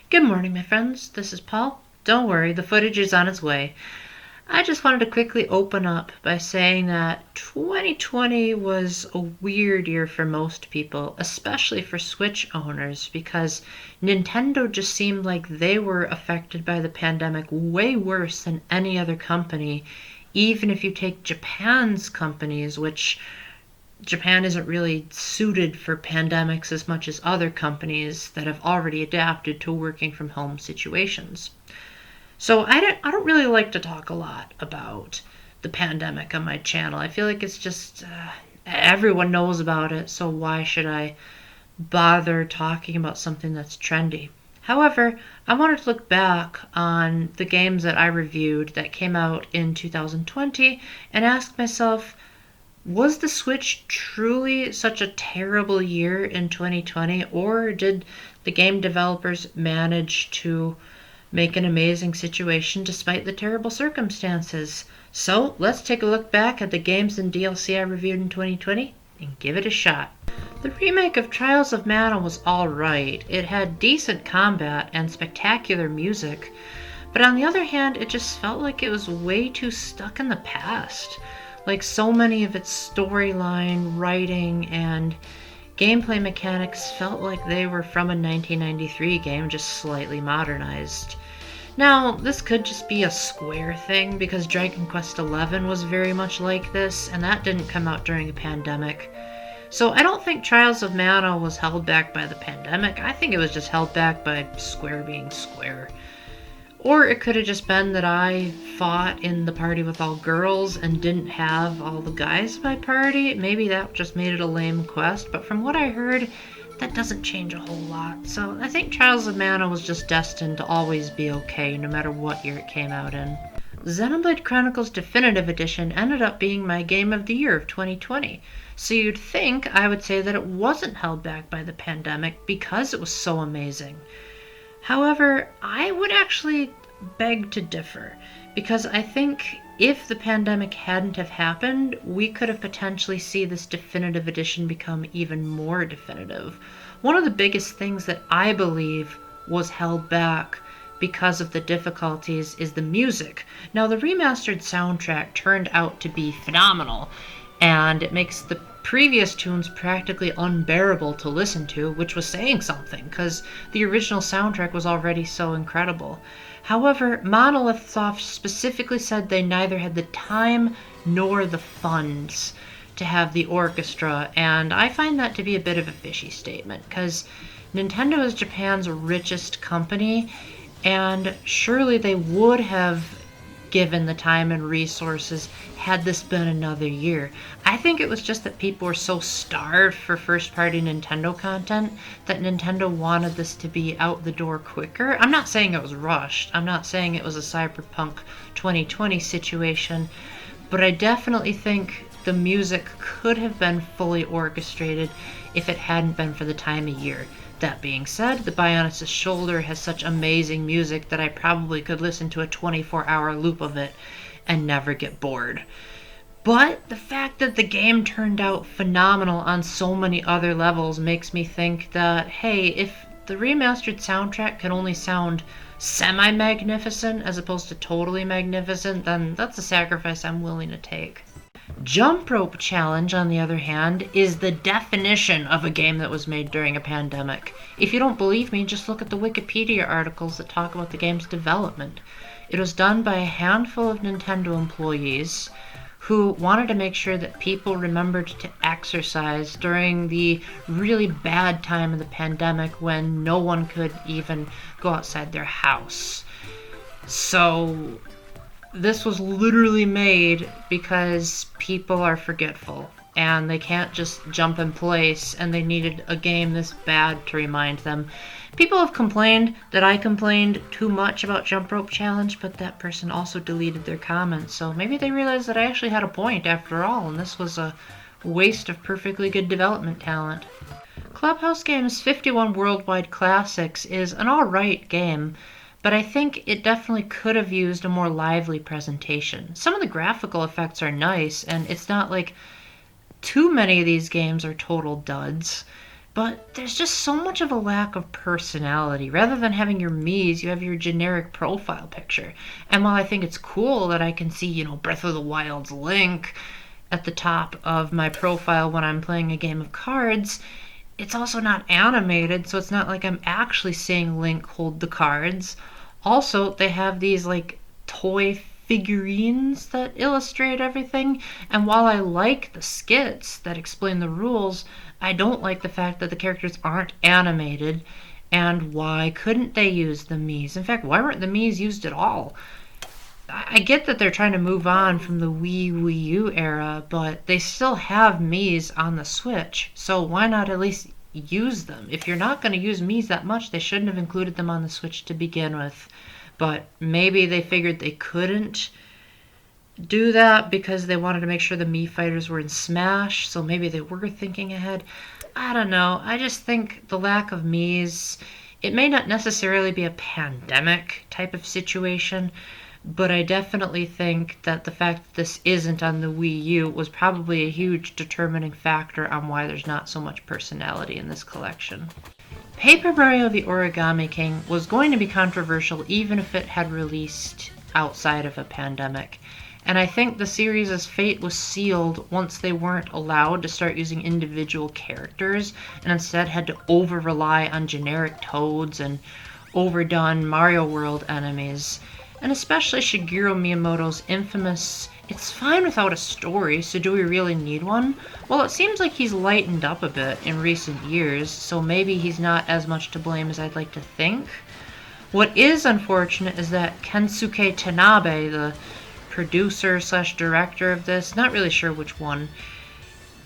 Good morning, my friends. This is Paul. Don't worry, the footage is on its way. I just wanted to quickly open up by saying that 2020 was a weird year for most people, especially for Switch owners, because Nintendo just seemed like they were affected by the pandemic way worse than any other company, even if you take Japan's companies, which Japan isn't really suited for pandemics as much as other companies that have already adapted to working from home situations. So I don't really like to talk a lot about the pandemic on my channel. I feel like it's just everyone knows about it, so why should I bother talking about something that's trendy? However, I wanted to look back on the games that I reviewed that came out in 2020 and ask myself, was the Switch truly such a terrible year in 2020, or did the game developers manage to make an amazing situation despite the terrible circumstances? So let's take a look back at the games and DLC I reviewed in 2020 and give it a shot. The remake of Trials of Mana was alright. It had decent combat and spectacular music, but on the other hand, it just felt like it was way too stuck in the past. Like so many of its storyline, writing, and gameplay mechanics felt like they were from a 1993 game, just slightly modernized. Now, this could just be a Square thing, because Dragon Quest XI was very much like this, and that didn't come out during a pandemic. So I don't think Trials of Mana was held back by the pandemic. I think it was just held back by Square being Square. Or it could have just been that I fought in the party with all girls and didn't have all the guys in my party. Maybe that just made it a lame quest, but from what I heard, that doesn't change a whole lot. So I think Trials of Mana was just destined to always be okay, no matter what year it came out in. Xenoblade Chronicles Definitive Edition ended up being my game of the year of 2020. So you'd think I would say that it wasn't held back by the pandemic because it was so amazing. However, I would actually beg to differ, because I think if the pandemic hadn't have happened, we could have potentially seen this definitive edition become even more definitive. One of the biggest things that I believe was held back because of the difficulties is the music. Now, the remastered soundtrack turned out to be phenomenal, and it makes the previous tunes practically unbearable to listen to, which was saying something, because the original soundtrack was already so incredible. However, Monolith Soft specifically said they neither had the time nor the funds to have the orchestra, and I find that to be a bit of a fishy statement, because Nintendo is Japan's richest company, and surely they would have given the time and resources had this been another year. I think it was just that people were so starved for first-party Nintendo content that Nintendo wanted this to be out the door quicker. I'm not saying it was rushed. I'm not saying it was a Cyberpunk 2020 situation, but I definitely think the music could have been fully orchestrated if it hadn't been for the time of year. That being said, the Bionic's Shoulder has such amazing music that I probably could listen to a 24-hour loop of it and never get bored. But the fact that the game turned out phenomenal on so many other levels makes me think that, hey, if the remastered soundtrack can only sound semi-magnificent as opposed to totally magnificent, then that's a sacrifice I'm willing to take. Jump Rope Challenge, on the other hand, is the definition of a game that was made during a pandemic. If you don't believe me, just look at the Wikipedia articles that talk about the game's development. It was done by a handful of Nintendo employees who wanted to make sure that people remembered to exercise during the really bad time of the pandemic when no one could even go outside their house. So this was literally made because people are forgetful and they can't just jump in place, and they needed a game this bad to remind them. People have complained that I complained too much about Jump Rope Challenge, but that person also deleted their comments, so maybe they realized that I actually had a point after all, and this was a waste of perfectly good development talent. Clubhouse Games' 51 Worldwide Classics is an alright game, but I think it definitely could have used a more lively presentation. Some of the graphical effects are nice, and it's not like too many of these games are total duds, but there's just so much of a lack of personality. Rather than having your Mii's, you have your generic profile picture. And while I think it's cool that I can see, Breath of the Wild's Link at the top of my profile when I'm playing a game of cards, it's also not animated, so it's not like I'm actually seeing Link hold the cards. Also, they have these like toy figurines that illustrate everything, and while I like the skits that explain the rules, I don't like the fact that the characters aren't animated. And why couldn't they use the Mii's? In fact, why weren't the Mii's used at all? I get that they're trying to move on from the Wii U era, but they still have Mii's on the Switch, so why not at least use them? If you're not going to use Mii's that much, they shouldn't have included them on the Switch to begin with. But maybe they figured they couldn't do that because they wanted to make sure the Mii fighters were in Smash, so maybe they were thinking ahead. I don't know. I just think the lack of Mii's, it may not necessarily be a pandemic type of situation, but I definitely think that the fact that this isn't on the Wii U was probably a huge determining factor on why there's not so much personality in this collection. Paper Mario the Origami King was going to be controversial even if it had released outside of a pandemic. And I think the series' fate was sealed once they weren't allowed to start using individual characters and instead had to over-rely on generic Toads and overdone Mario World enemies. And especially Shigeru Miyamoto's infamous, "It's fine without a story, so do we really need one?" Well, it seems like he's lightened up a bit in recent years, so maybe he's not as much to blame as I'd like to think. What is unfortunate is that Kensuke Tanabe, the producer/director of this, not really sure which one,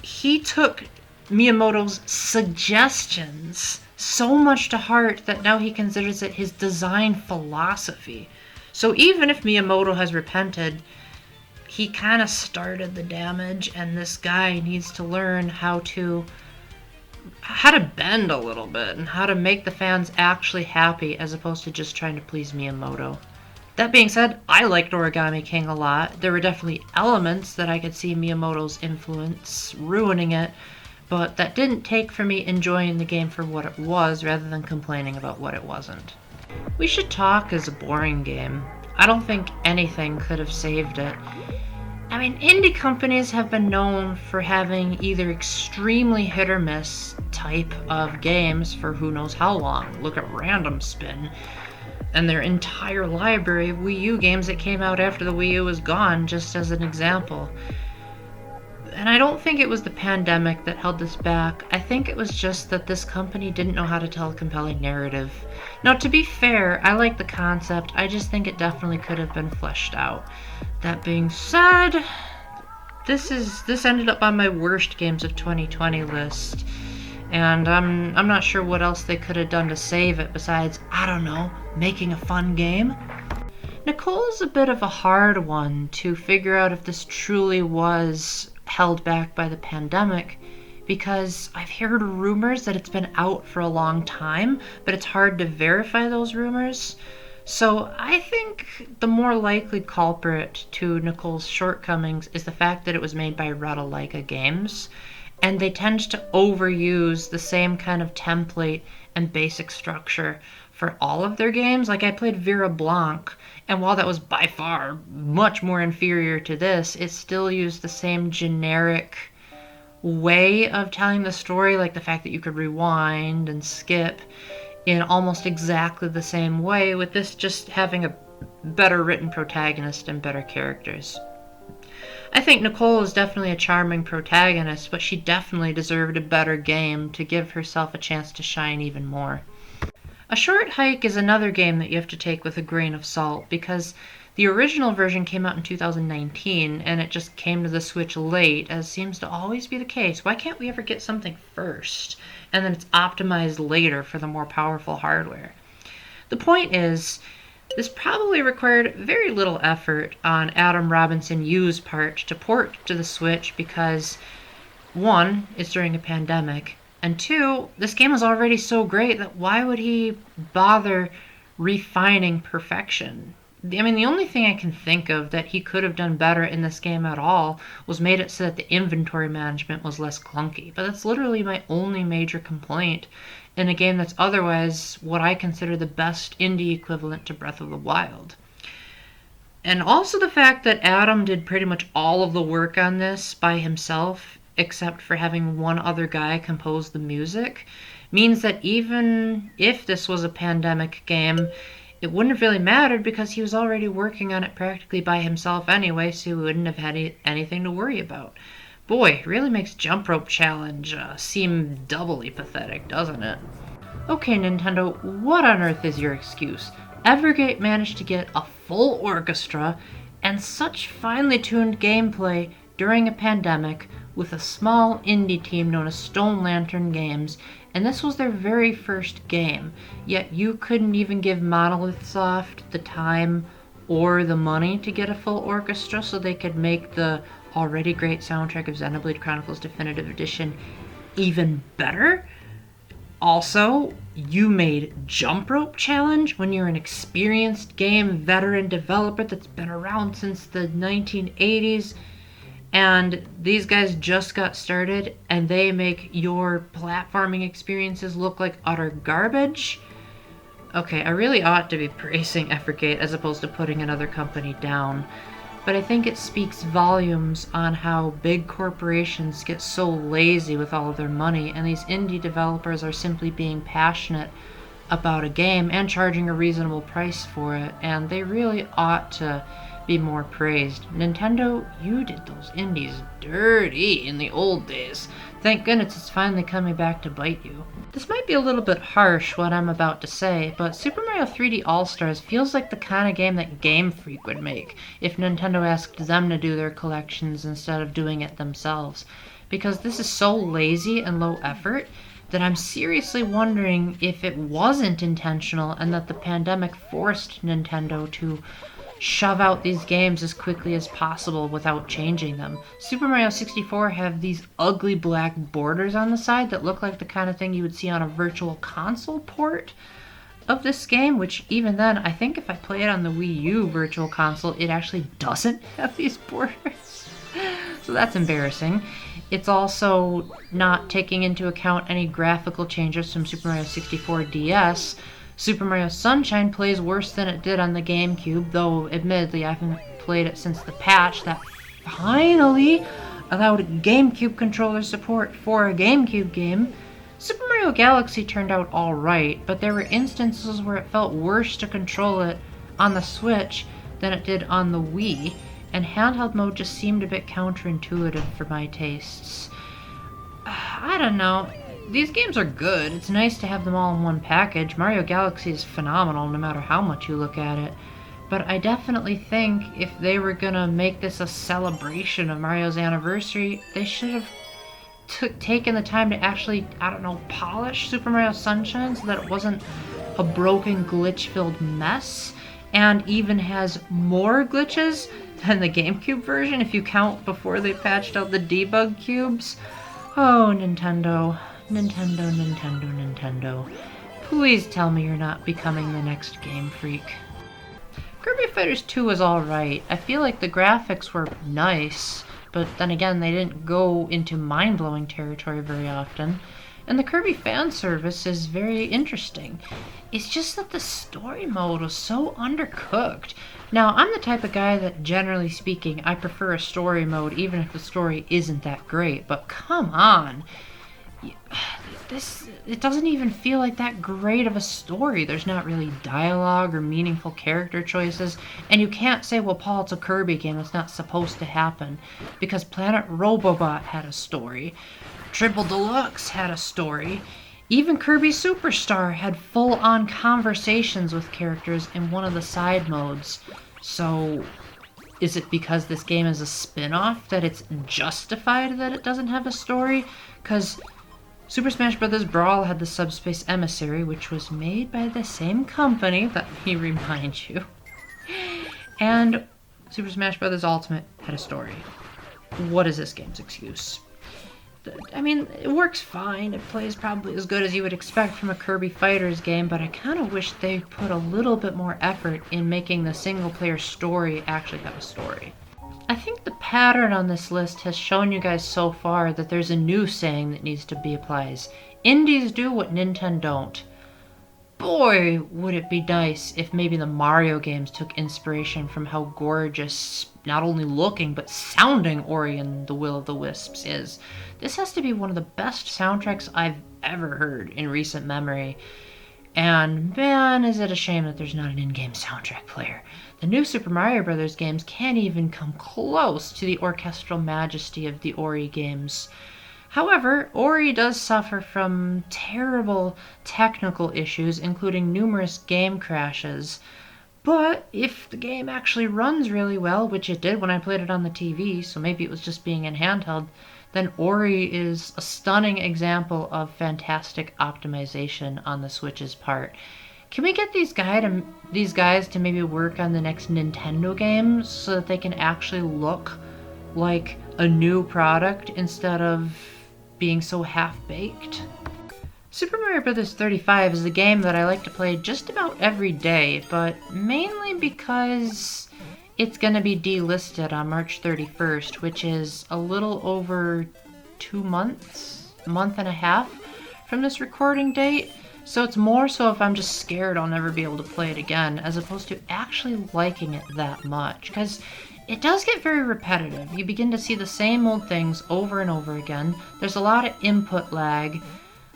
he took Miyamoto's suggestions so much to heart that now he considers it his design philosophy. So even if Miyamoto has repented, he kind of started the damage, and this guy needs to learn how to bend a little bit and how to make the fans actually happy as opposed to just trying to please Miyamoto. That being said, I liked Origami King a lot. There were definitely elements that I could see Miyamoto's influence ruining it, but that didn't take from me enjoying the game for what it was rather than complaining about what it wasn't. We Should Talk is a boring game. I don't think anything could have saved it. I mean, indie companies have been known for having either extremely hit or miss type of games for who knows how long. Look at Random Spin and their entire library of Wii U games that came out after the Wii U was gone, just as an example. And I don't think it was the pandemic that held this back. I think it was just that this company didn't know how to tell a compelling narrative. Now, to be fair, I like the concept. I just think it definitely could have been fleshed out. That being said, this ended up on my worst games of 2020 list. And I'm not sure what else they could have done to save it besides, I don't know, making a fun game. Nicole's a bit of a hard one to figure out if this truly was held back by the pandemic, because I've heard rumors that it's been out for a long time, but it's hard to verify those rumors. So I think the more likely culprit to Nicole's shortcomings is the fact that it was made by Ratalaika Games, and they tend to overuse the same kind of template and basic structure for all of their games. Like, I played Vera Blanc, and while that was by far much more inferior to this, it still used the same generic way of telling the story, like the fact that you could rewind and skip in almost exactly the same way, with this just having a better written protagonist and better characters. I think Nicole is definitely a charming protagonist, but she definitely deserved a better game to give herself a chance to shine even more. A Short Hike is another game that you have to take with a grain of salt, because the original version came out in 2019 and it just came to the Switch late, as seems to always be the case. Why can't we ever get something first and then it's optimized later for the more powerful hardware? The point is, this probably required very little effort on Adam Robinson Yu's part to port to the Switch because, one, it's during a pandemic, and two, this game was already so great that why would he bother refining perfection? I mean, the only thing I can think of that he could have done better in this game at all was made it so that the inventory management was less clunky. But that's literally my only major complaint in a game that's otherwise what I consider the best indie equivalent to Breath of the Wild. And also the fact that Adam did pretty much all of the work on this by himself, except for having one other guy compose the music, means that even if this was a pandemic game, it wouldn't have really mattered because he was already working on it practically by himself anyway, so he wouldn't have had anything to worry about. Boy, it really makes Jump Rope Challenge seem doubly pathetic, doesn't it? Okay, Nintendo, what on earth is your excuse? Evergate managed to get a full orchestra and such finely tuned gameplay during a pandemic with a small indie team known as Stone Lantern Games, and this was their very first game, yet you couldn't even give Monolith Soft the time or the money to get a full orchestra so they could make the already great soundtrack of Xenoblade Chronicles Definitive Edition even better? Also, you made Jump Rope Challenge when you're an experienced game veteran developer that's been around since the 1980s, and these guys just got started and they make your platforming experiences look like utter garbage? Okay, I really ought to be praising Evergate as opposed to putting another company down, but I think it speaks volumes on how big corporations get so lazy with all of their money, and these indie developers are simply being passionate about a game and charging a reasonable price for it, and they really ought to be more praised. Nintendo, you did those indies dirty in the old days. Thank goodness it's finally coming back to bite you. This might be a little bit harsh, what I'm about to say, but Super Mario 3D All-Stars feels like the kind of game that Game Freak would make if Nintendo asked them to do their collections instead of doing it themselves. Because this is so lazy and low effort that I'm seriously wondering if it wasn't intentional and that the pandemic forced Nintendo to shove out these games as quickly as possible without changing them. Super Mario 64 have these ugly black borders on the side that look like the kind of thing you would see on a virtual console port of this game, which even then, I think if I play it on the Wii U virtual console, it actually doesn't have these borders. So that's embarrassing. It's also not taking into account any graphical changes from Super Mario 64 DS. Super Mario Sunshine plays worse than it did on the GameCube, though admittedly I haven't played it since the patch that finally allowed GameCube controller support for a GameCube game. Super Mario Galaxy turned out alright, but there were instances where it felt worse to control it on the Switch than it did on the Wii, and handheld mode just seemed a bit counterintuitive for my tastes. I don't know. These games are good. It's nice to have them all in one package. Mario Galaxy is phenomenal no matter how much you look at it. But I definitely think if they were gonna make this a celebration of Mario's anniversary, they should have taken the time to actually, I don't know, polish Super Mario Sunshine so that it wasn't a broken, glitch-filled mess, and even has more glitches than the GameCube version if you count before they patched out the debug cubes. Oh, Nintendo. Nintendo. Please tell me you're not becoming the next Game Freak. Kirby Fighters 2 was alright. I feel like the graphics were nice, but then again, they didn't go into mind-blowing territory very often. And the Kirby fan service is very interesting. It's just that the story mode was so undercooked. Now, I'm the type of guy that, generally speaking, I prefer a story mode even if the story isn't that great, but come on! It doesn't even feel like that great of a story. There's not really dialogue or meaningful character choices, and you can't say, well, Paul, it's a Kirby game, it's not supposed to happen, because Planet Robobot had a story, Triple Deluxe had a story, even Kirby Superstar had full-on conversations with characters in one of the side modes. So, is it because this game is a spin-off that it's justified that it doesn't have a story? Because Super Smash Bros. Brawl had the Subspace Emissary, which was made by the same company, let me remind you. And Super Smash Bros. Ultimate had a story. What is this game's excuse? I mean, it works fine. It plays probably as good as you would expect from a Kirby Fighters game, but I kind of wish they put a little bit more effort in making the single-player story actually have a story. I think the pattern on this list has shown you guys so far that there's a new saying that needs to be applied. Indies do what Nintendon't. Boy, would it be nice if maybe the Mario games took inspiration from how gorgeous, not only looking, but sounding Ori and the Will of the Wisps is. This has to be one of the best soundtracks I've ever heard in recent memory. And man, is it a shame that there's not an in-game soundtrack player. The new Super Mario Bros. Games can't even come close to the orchestral majesty of the Ori games. However, Ori does suffer from terrible technical issues, including numerous game crashes. But if the game actually runs really well, which it did when I played it on the TV, so maybe it was just being in handheld, then Ori is a stunning example of fantastic optimization on the Switch's part. Can we get these guys to maybe work on the next Nintendo game so that they can actually look like a new product instead of being so half-baked? Super Mario Bros. 35 is a game that I like to play just about every day, but mainly because it's going to be delisted on March 31st, which is a little over 2 months, a month and a half from this recording date. So it's more so if I'm just scared I'll never be able to play it again, as opposed to actually liking it that much, because it does get very repetitive. You begin to see the same old things over and over again. There's a lot of input lag.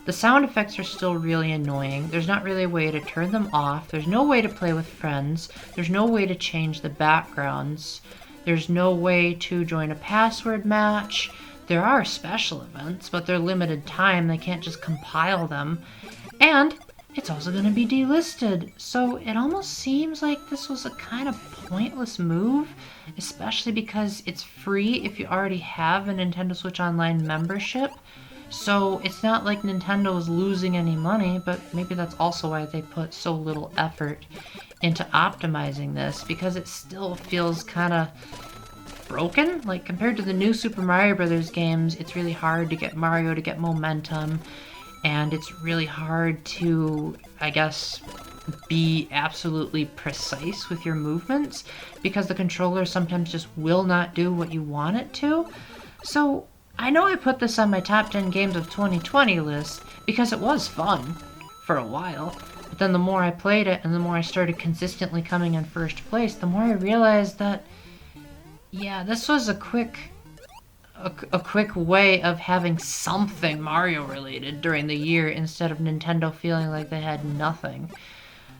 The sound effects are still really annoying. There's not really a way to turn them off. There's no way to play with friends. There's no way to change the backgrounds. There's no way to join a password match. There are special events, but they're limited time. They can't just compile them. And it's also going to be delisted, so it almost seems like this was a kind of pointless move, especially because it's free if you already have a Nintendo Switch Online membership. So it's not like Nintendo is losing any money, but maybe that's also why they put so little effort into optimizing this, because it still feels kind of broken. Like, compared to the new Super Mario Bros. Games, it's really hard to get Mario to get momentum. And it's really hard to, I guess, be absolutely precise with your movements because the controller sometimes just will not do what you want it to. So I know I put this on my top 10 games of 2020 list because it was fun for a while. But then the more I played it and the more I started consistently coming in first place, the more I realized that, yeah, this was a quick way of having something Mario related during the year instead of Nintendo feeling like they had nothing.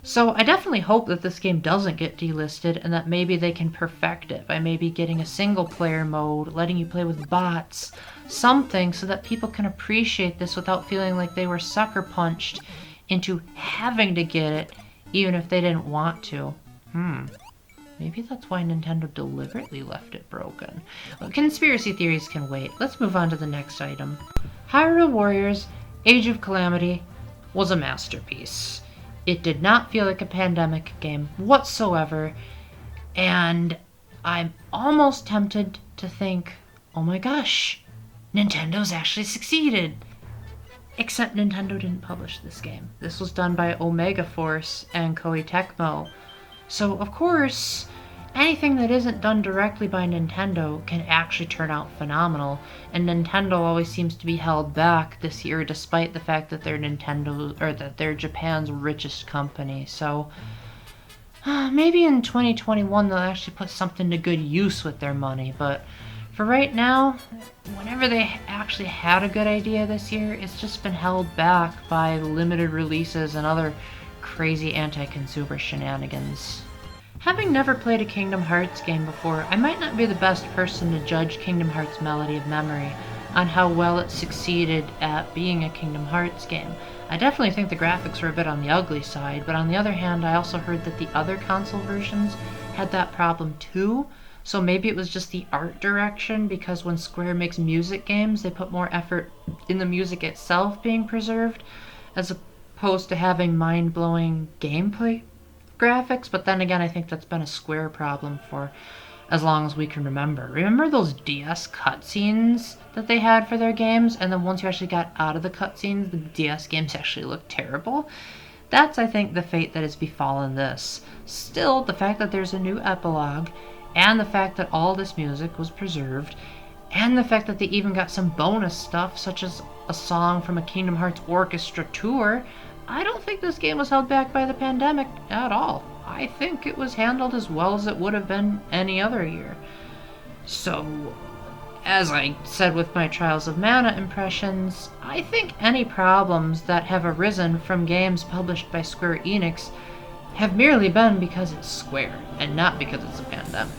So I definitely hope that this game doesn't get delisted and that maybe they can perfect it by maybe getting a single player mode, letting you play with bots, something so that people can appreciate this without feeling like they were sucker punched into having to get it even if they didn't want to. Maybe that's why Nintendo deliberately left it broken. Well, conspiracy theories can wait. Let's move on to the next item. Hyrule Warriors Age of Calamity was a masterpiece. It did not feel like a pandemic game whatsoever, and I'm almost tempted to think, oh my gosh, Nintendo's actually succeeded. Except Nintendo didn't publish this game. This was done by Omega Force and Koei Tecmo. So, of course, anything that isn't done directly by Nintendo can actually turn out phenomenal, and Nintendo always seems to be held back this year despite the fact that they're Japan's richest company. So, maybe in 2021 they'll actually put something to good use with their money, but for right now, whenever they actually had a good idea this year, it's just been held back by limited releases and other crazy anti-consumer shenanigans. Having never played a Kingdom Hearts game before, I might not be the best person to judge Kingdom Hearts Melody of Memory on how well it succeeded at being a Kingdom Hearts game. I definitely think the graphics were a bit on the ugly side, but on the other hand, I also heard that the other console versions had that problem too, so maybe it was just the art direction, because when Square makes music games, they put more effort in the music itself being preserved, as opposed to having mind-blowing gameplay graphics. But then again, I think that's been a Square problem for as long as we can remember. Remember those DS cutscenes that they had for their games? And then once you actually got out of the cutscenes, the DS games actually looked terrible. That's, I think, the fate that has befallen this. Still, the fact that there's a new epilogue, and the fact that all this music was preserved, and the fact that they even got some bonus stuff, such as a song from a Kingdom Hearts orchestra tour, I don't think this game was held back by the pandemic at all. I think it was handled as well as it would have been any other year. So, as I said with my Trials of Mana impressions, I think any problems that have arisen from games published by Square Enix have merely been because it's Square, and not because it's a pandemic.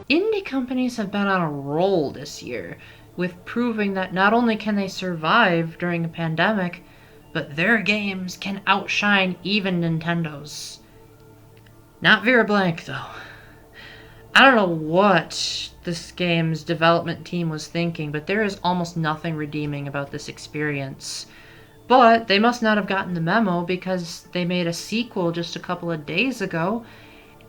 Indie companies have been on a roll this year, with proving that not only can they survive during a pandemic, but their games can outshine even Nintendo's. Not Vera Blank, though. I don't know what this game's development team was thinking, but there is almost nothing redeeming about this experience. But they must not have gotten the memo, because they made a sequel just a couple of days ago,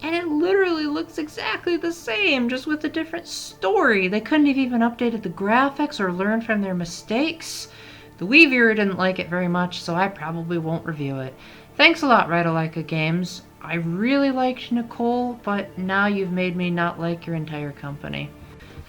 and it literally looks exactly the same, just with a different story. They couldn't have even updated the graphics or learned from their mistakes. The Wii viewer didn't like it very much, so I probably won't review it. Thanks a lot, Ride-alika Games. I really liked Nicole, but now you've made me not like your entire company.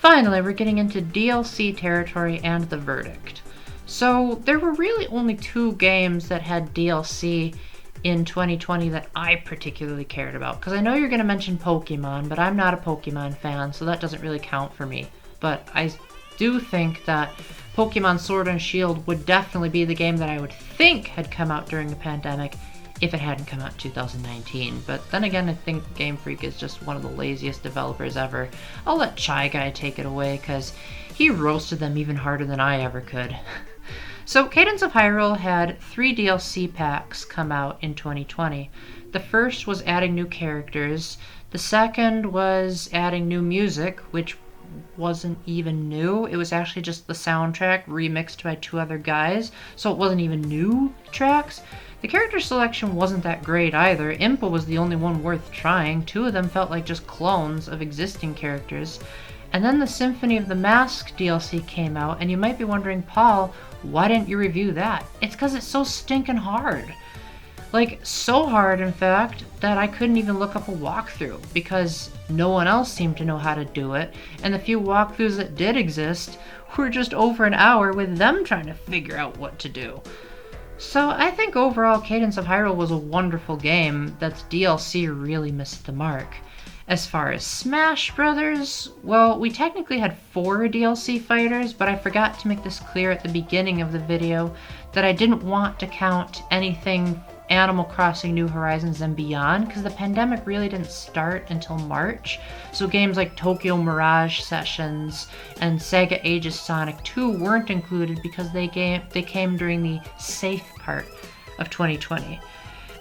Finally, we're getting into DLC territory and the verdict. So, there were really only 2 games that had DLC in 2020 that I particularly cared about. Because I know you're going to mention Pokemon, but I'm not a Pokemon fan, so that doesn't really count for me. But I do think that Pokemon Sword and Shield would definitely be the game that I would think had come out during the pandemic if it hadn't come out in 2019. But then again, I think Game Freak is just one of the laziest developers ever. I'll let Chai Guy take it away, because he roasted them even harder than I ever could. So, Cadence of Hyrule had 3 DLC packs come out in 2020. The first was adding new characters. The second was adding new music, which wasn't even new. It was actually just the soundtrack remixed by 2 other guys, so it wasn't even new tracks. The character selection wasn't that great either. Impa was the only one worth trying. 2 of them felt like just clones of existing characters. And then the Symphony of the Mask DLC came out, and you might be wondering, Paul, why didn't you review that? It's because it's so stinking hard. Like, so hard, in fact, that I couldn't even look up a walkthrough, because no one else seemed to know how to do it, and the few walkthroughs that did exist were just over an hour with them trying to figure out what to do. So I think overall Cadence of Hyrule was a wonderful game that's DLC really missed the mark. As far as Smash Brothers, well, we technically had 4 DLC fighters, but I forgot to make this clear at the beginning of the video that I didn't want to count anything Animal Crossing New Horizons and beyond, because the pandemic really didn't start until March. So games like Tokyo Mirage Sessions and Sega Ages Sonic 2 weren't included because they came during the safe part of 2020.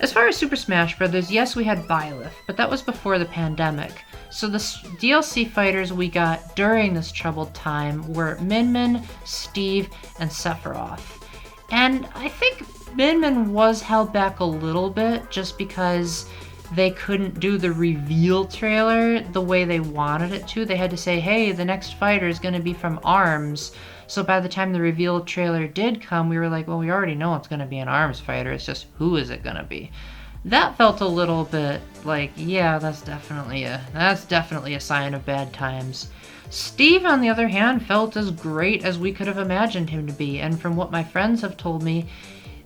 As far as Super Smash Bros., yes, we had Byleth, but that was before the pandemic. So the DLC fighters we got during this troubled time were Min Min, Steve, and Sephiroth. And I think Min Min was held back a little bit just because they couldn't do the reveal trailer the way they wanted it to. They had to say, hey, the next fighter is going to be from ARMS. So by the time the reveal trailer did come, we were like, well, we already know it's going to be an ARMS fighter. It's just, who is it going to be? That felt a little bit like, yeah, that's definitely a sign of bad times. Steve, on the other hand, felt as great as we could have imagined him to be, and from what my friends have told me,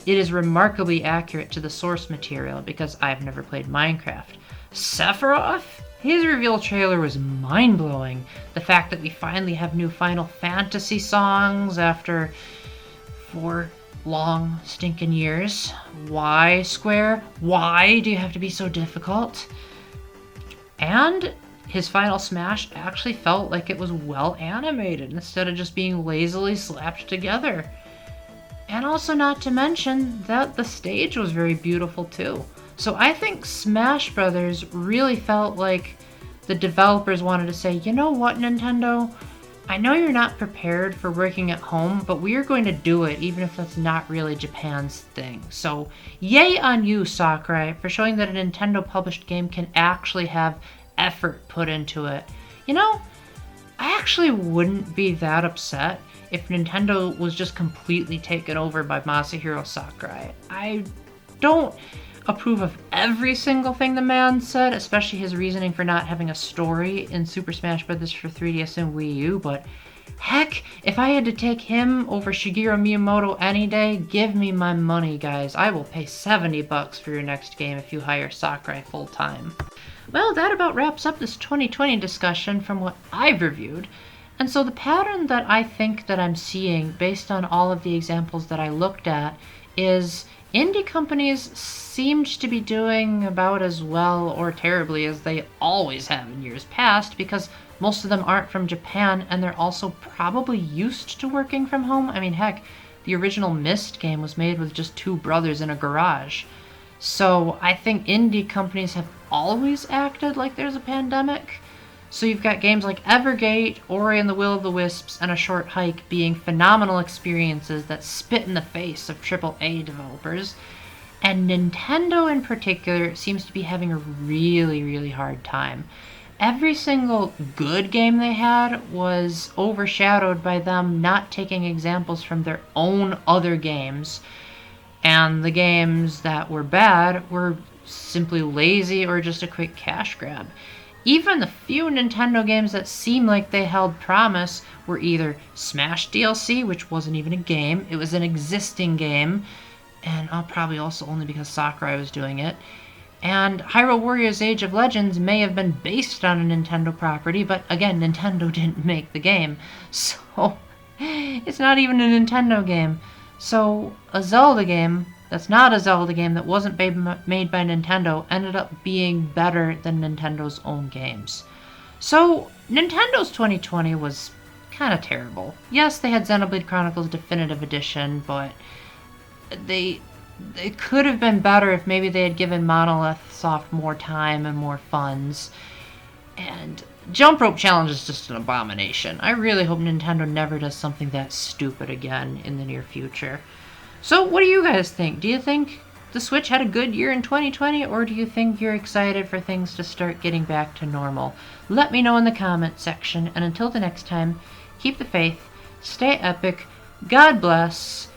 it is remarkably accurate to the source material, because I've never played Minecraft. Sephiroth? His reveal trailer was mind-blowing. The fact that we finally have new Final Fantasy songs after 4 long, stinking years. Why, Square? Why do you have to be so difficult? And his final Smash actually felt like it was well animated instead of just being lazily slapped together. And also, not to mention that the stage was very beautiful too. So I think Smash Brothers really felt like the developers wanted to say, you know what, Nintendo? I know you're not prepared for working at home, but we are going to do it even if that's not really Japan's thing. So yay on you, Sakurai, for showing that a Nintendo published game can actually have effort put into it. You know, I actually wouldn't be that upset if Nintendo was just completely taken over by Masahiro Sakurai. I don't approve of every single thing the man said, especially his reasoning for not having a story in Super Smash Bros. For 3DS and Wii U, but heck, if I had to take him over Shigeru Miyamoto any day, give me my money, guys. I will pay $70 for your next game if you hire Sakurai full time. Well, that about wraps up this 2020 discussion from what I've reviewed. And so the pattern that I think that I'm seeing based on all of the examples that I looked at is indie companies seemed to be doing about as well or terribly as they always have in years past, because most of them aren't from Japan and they're also probably used to working from home. I mean, heck, the original Myst game was made with just two brothers in a garage. So I think indie companies have always acted like there's a pandemic. So you've got games like Evergate, Ori and the Will of the Wisps, and A Short Hike being phenomenal experiences that spit in the face of AAA developers. And Nintendo in particular seems to be having a really, really hard time. Every single good game they had was overshadowed by them not taking examples from their own other games. And the games that were bad were simply lazy or just a quick cash grab. Even the few Nintendo games that seemed like they held promise were either Smash DLC, which wasn't even a game, it was an existing game, and probably also only because Sakurai was doing it. And Hyrule Warriors Age of Legends may have been based on a Nintendo property, but again, Nintendo didn't make the game, so it's not even a Nintendo game. So a Zelda game that's not a Zelda game that wasn't made by Nintendo ended up being better than Nintendo's own games. So Nintendo's 2020 was kind of terrible. Yes, they had Xenoblade Chronicles Definitive Edition, but they could have been better if maybe they had given Monolith Soft more time and more funds. And Jump Rope Challenge is just an abomination. I really hope Nintendo never does something that stupid again in the near future. So what do you guys think? Do you think the Switch had a good year in 2020, or do you think you're excited for things to start getting back to normal? Let me know in the comment section, and until the next time, keep the faith, stay epic, God bless,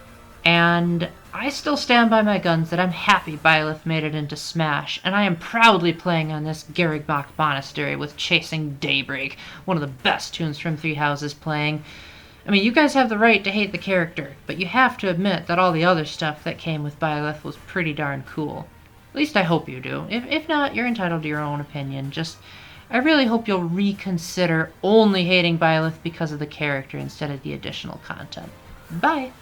and I still stand by my guns that I'm happy Byleth made it into Smash, and I am proudly playing on this Garreg Monastery with Chasing Daybreak, one of the best tunes from Three Houses playing. I mean, you guys have the right to hate the character, but you have to admit that all the other stuff that came with Byleth was pretty darn cool. At least I hope you do. If not, you're entitled to your own opinion. I really hope you'll reconsider only hating Byleth because of the character instead of the additional content. Bye!